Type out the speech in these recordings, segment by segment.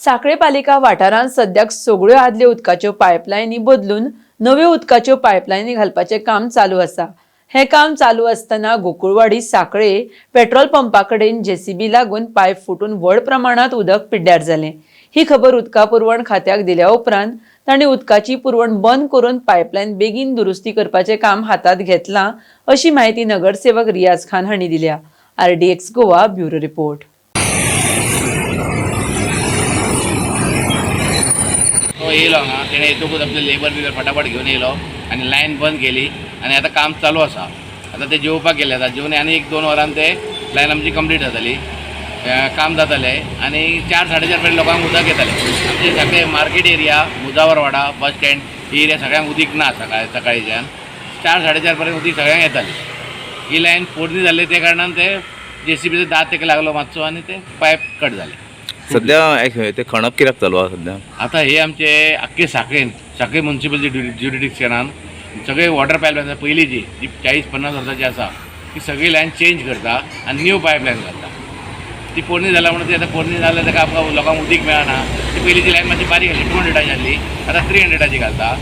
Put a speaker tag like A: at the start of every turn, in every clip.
A: सांखळे पालिका वाठारांत सद्याक सगळ्यो आदल्यो उदकाच्यो पायपलायनी बदलून नव्यो उदकाच्यो पायपलायनी घालपाचें काम चालू आसा। हे काम चालू असताना गोकुळवाडी सांखळे पेट्रोल पंपा कडेन जेसीबी लागून पायप फुटून व्हड प्रमाणात उदक पिड्ड्यार जालें। ही खबर उदका पुरवण खात्याक दिल्या उपरांत तांणी उदकाची पुरवण बंद करून पायपलायन बेगीन दुरुस्ती करपाचें काम हातात घेतलां, अशी माहिती नगरसेवक रियाज खान हांणी दिल्या। RDX Goa bureau report.
B: तो येयलो हांगा तेणें येतकूच आपले लेबर फटाफट घेवन येयलो आनी लायन बंद केली आनी आतां काम चालू आसा। आतां ते जेवपाक गेले आतां जेवन आनी 1-2 वरांत ते लायन आमची कंप्लीट जातली, काम जातलें आनी 4-4:30 पर्यंत लोकांक उदक येतलें। आमचे सगळे मार्केट एरिया, मुजावरवाडा, बस स्टँड ही एरिया सगळ्यांक उदीक ना सकाळीच्यान 4-4:30 पर्यंत उदीक सगळ्यांक येतलें। ही लायन फोडणी जाल्ली त्या कारणान ते जेसीबीचो दात तेका लागलो मातसो आनी ते पायप कट जाले।
C: सध्या ते खणप कित्याक चालू आसा सध्या?
B: आतां हे आमचे आख्खे सांखळे म्युनिसिपल ज्युरिडिक्शनान सगळे वॉटर पायपलायन पयलींची जी 40-50 वर्सांची आसा ती सगळी लायन चेंज करता आनी न्यू पायपलायन घालता। ती फोडणी जाला म्हणून ती आतां फोडणी जाल्यार ताका आमकां लोकांक उदीक मेळना। ती पयलींची लायन मातशी बारीक आसली 200ची आसली, आतां 300ची घालता।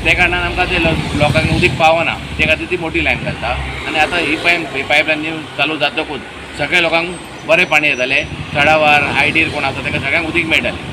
B: त्या कारणान आमकां ते लोकांक उदीक पावना, ते खातीर ती मोठी लायन घालता आनी आतां ही पायपलायन न्यू चालू जातकूच सगळ्या लोकांक बरें पाणी येतलें। चडावार हायटीर कोण आसा ताका सगळ्यांक उदीक मेळटलें।